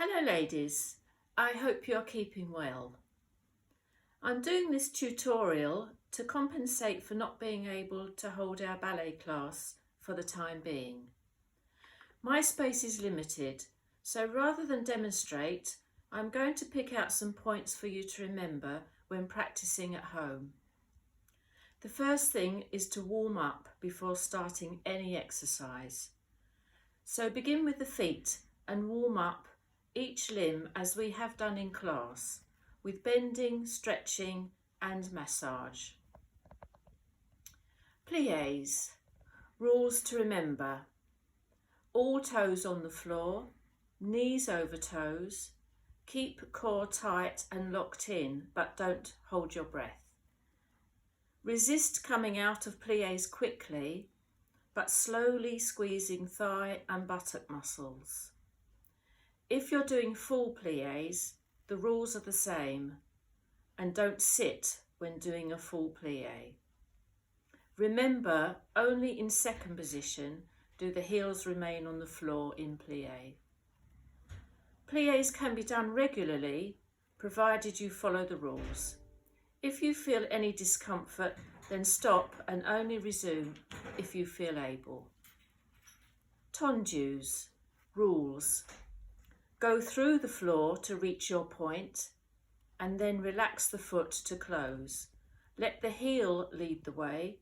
Hello ladies, I hope you're keeping well. I'm doing this tutorial to compensate for not being able to hold our ballet class for the time being. My space is limited, so rather than demonstrate, I'm going to pick out some points for you to remember when practicing at home. The first thing is to warm up before starting any exercise. So begin with the feet and warm up each limb as we have done in class, with bending, stretching and massage. Pliés. Rules to remember. All toes on the floor, knees over toes. Keep core tight and locked in, but don't hold your breath. Resist coming out of pliés quickly, but slowly squeezing thigh and buttock muscles. If you're doing full pliés, the rules are the same, and don't sit when doing a full plié. Remember, only in second position do the heels remain on the floor in plié. Pliés can be done regularly, provided you follow the rules. If you feel any discomfort, then stop and only resume if you feel able. Tendus. Rules. Go through the floor to reach your point and then relax the foot to close. Let the heel lead the way.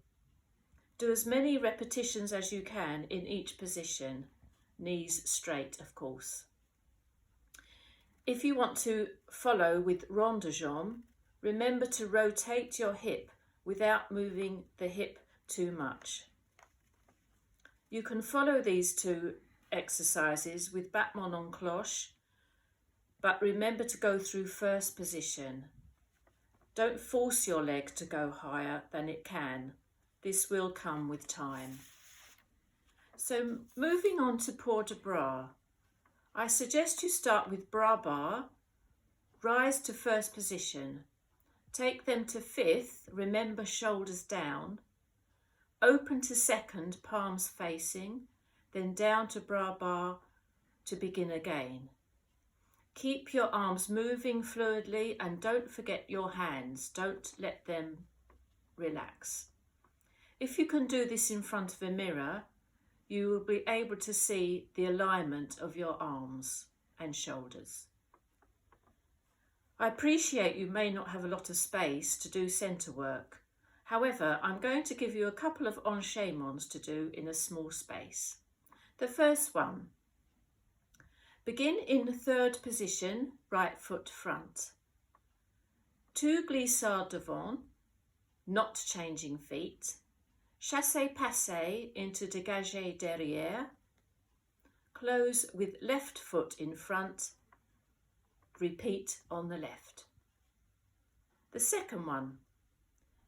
Do as many repetitions as you can in each position, knees straight of course. If you want to follow with rond de jambe, remember to rotate your hip without moving the hip too much. You can follow these two exercises with battement en cloche, but remember to go through first position. Don't force your leg to go higher than it can. This will come with time. So moving on to port de bras, I suggest you start with bras bar, rise to first position, take them to fifth, remember shoulders down, open to second, palms facing, then down to bras bar to begin again. Keep your arms moving fluidly and don't forget your hands, don't let them relax. If you can do this in front of a mirror, you will be able to see the alignment of your arms and shoulders. I appreciate you may not have a lot of space to do centre work. However, I'm going to give you a couple of enchaînements to do in a small space. The first one. Begin in third position, right foot front. 2 glissades devant, not changing feet. Chassé-passé into dégagé derrière. Close with left foot in front. Repeat on the left. The second one.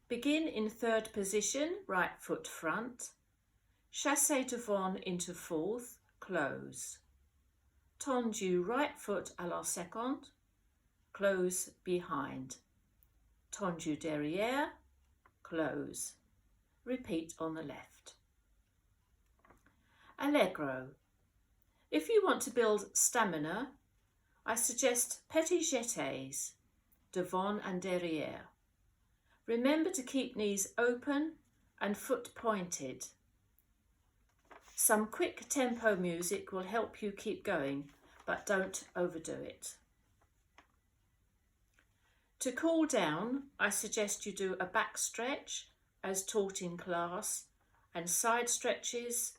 Begin in third position, right foot front. Chassé devant into fourth, close. Tendu right foot à la seconde, close behind. Tendu derrière, close. Repeat on the left. Allegro. If you want to build stamina, I suggest petit jetés, devant and derrière. Remember to keep knees open and foot pointed. Some quick tempo music will help you keep going, but don't overdo it. To cool down, I suggest you do a back stretch as taught in class, and side stretches,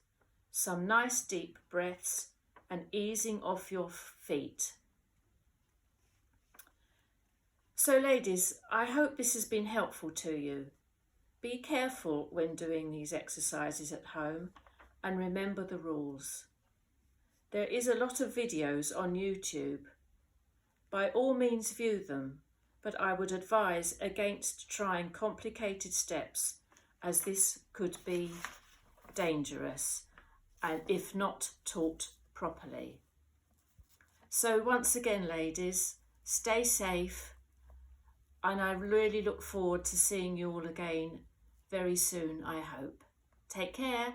some nice deep breaths and easing off your feet. So ladies, I hope this has been helpful to you. Be careful when doing these exercises at home and remember the rules. There is a lot of videos on YouTube. By all means view them, but I would advise against trying complicated steps, as this could be dangerous and if not taught properly. So once again ladies, stay safe, and I really look forward to seeing you all again very soon, I hope. Take care.